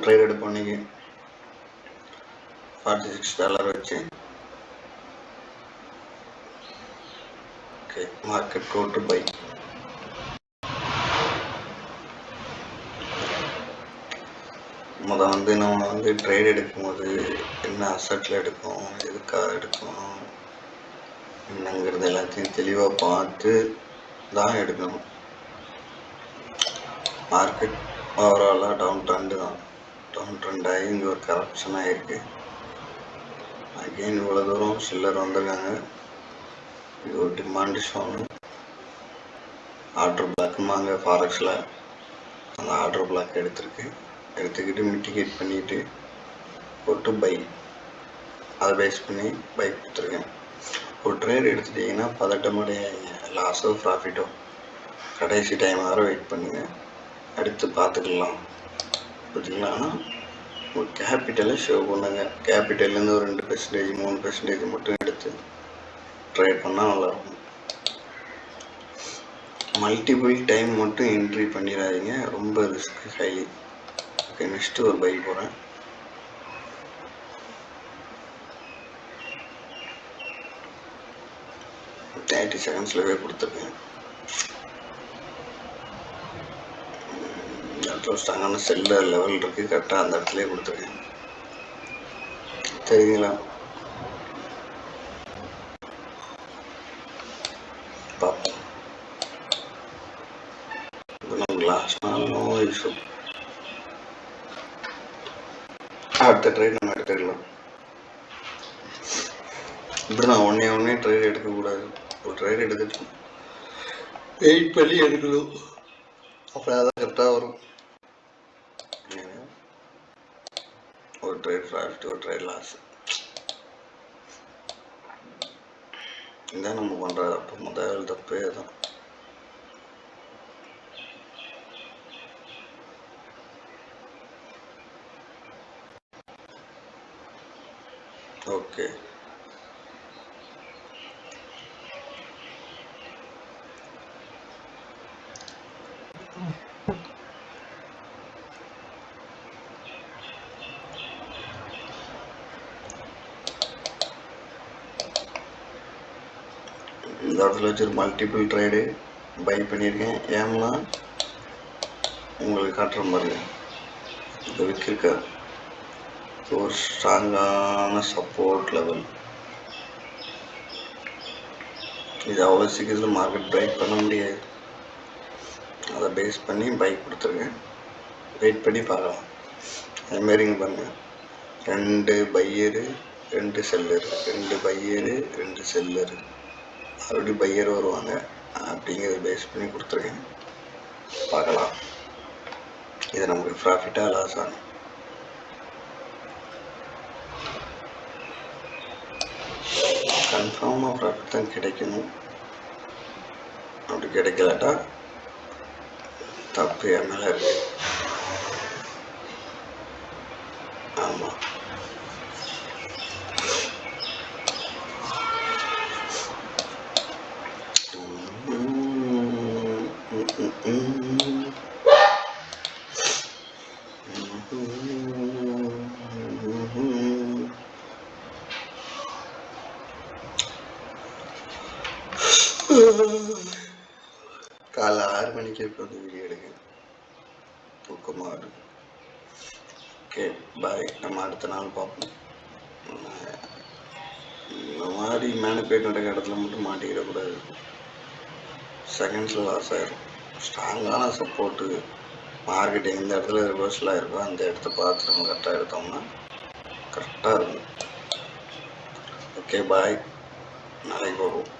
Trade எடுப்போம் இன்னைக்கு $46 வச்சு. Okay, market go to buy. நம்ம ட்ரேட் எடுக்கும்போது என்ன அசட்டில் எடுக்கும், எதுக்காக எடுக்கணும் என்னங்கிறது எல்லாத்தையும் தெளிவாக பார்த்து தான் எடுக்கணும். மார்க்கெட் ஓவராலாக டவுன் ட்ரெண்ட் ஆகி இங்கே ஒரு கரெக்ஷன் ஆகிருக்கு. அகெயின் இவ்வளோ தூரம் சில்லர் வந்திருக்காங்க. இது ஒரு டிமாண்ட் ஷோனு. ஆர்டர் பிளாக்குமாங்க ஃபாரெக்ஸில் அந்த ஆர்டர் பிளாக் எடுத்துக்கிட்டு மிட்டிகேட் பண்ணிவிட்டு போட்டு பை, அதை பேஸ் பண்ணி பை கொடுத்துருக்கேன். ஒரு ட்ரேட் எடுத்துட்டிங்கன்னா பதட்டமுடைய லாஸோ ப்ராஃபிட்டோ கடைசி டைம் வர வெயிட் பண்ணுங்க, அடுத்து பார்த்துக்கலாம். பார்த்தீங்களா, ஒரு கேபிட்டலை ஷோ பண்ணுங்க. கேபிட்டல்லேருந்து ஒரு 2% 3% மட்டும் எடுத்து ட்ரேட் பண்ணால் நல்லாயிருக்கும். மல்டிபிள் டைம் மட்டும் என்ட்ரி பண்ணிடாதீங்க, ரொம்ப ரிஸ்க் ஹைலி. ஓகே, நெக்ஸ்ட்டு ஒரு பை போகிறேன். தேர்ட்டி செகண்ட்ஸில் போய் கொடுத்துருக்கேன். ஸ்ட்ராங்கான செல்லர் லெவல் இருக்குது, கரெக்டாக அந்த இடத்துல கொடுத்துருக்கேன். தெரியுங்களா, பார்ப்போம். இப்போ நம்ம லாஸ்ட் நாள் நோ இஷ்யூ. அடுத்த ட்ரேட் நம்ம எடுத்துக்கலாம். இப்படி தான் ஒன்றே ட்ரேட் எடுக்கக்கூடாது. ஒரு ட்ரேட் எடுத்துட்டு வெயிட் பண்ணி எடுக்கணும், அப்போ அதான் கரெக்டாக வரும். ஒரு ட்ரேட் ப்ராஃபிட், ஒரு ட்ரேட் லாஸ், இதான் நம்ம பண்ணுறது. அப்போ முதல் தப்பே தான். ஓகே, இந்த இடத்துல வச்சு மல்டிபிள் ட்ரேடு பை பண்ணியிருக்கேன். ஏன்னா உங்களுக்கு காட்டுற பாருங்க, இந்த விற்கிருக்க ஒரு ஸ்ட்ராங்கான சப்போர்ட் லெவல். இது அவ்வளோ சீக்கிரத்தில் மார்க்கெட் பிரேக் பண்ண முடியாது. அதை பேஸ் பண்ணி பை கொடுத்துருக்கேன். வெயிட் பண்ணி பார்க்கலாம். அதுமாரி இங்கே பாருங்கள், 2 பையரு 2 செல்லரு, 2 பையரு 2 செல்லரு, மறுபடியும் பையர் வருவாங்க அப்படிங்கிறத பேஸ் பண்ணி கொடுத்துருக்கேன். பார்க்கலாம் இது நமக்கு ப்ராஃபிட்டாக லாஸ் ஆகும். கன்ஃபார்மாக ப்ராஃபிட் தான் கிடைக்கணும். அப்படி கிடைக்கலாட்டா தப்பு என் மேலே இருக்கு. ஆமாம், காலைல 6 மணிக்கு வந்து வீடியோ எடுங்க, தூக்கமாக இருக்கு. ஓகே பாய், நம்ம அடுத்த நாள் பார்ப்போம். இந்த மாதிரி மேனிபுலேட் நடக்கிற இடத்துல மட்டும் மாட்டிக்கிடக்கூடாது. செகண்ட்ஸில் லாஸ் ஆகிடும். ஸ்ட்ராங்கான சப்போர்ட்டு மார்க்கெட் எந்த இடத்துல ரிவர்ஸில் இருக்கோ அந்த இடத்த பார்த்து நம்ம கரெக்டாக எடுத்தோம்னா கரெக்டாக இருக்கும். ஓகே பாய், நாளைக்கு போடுவோம்.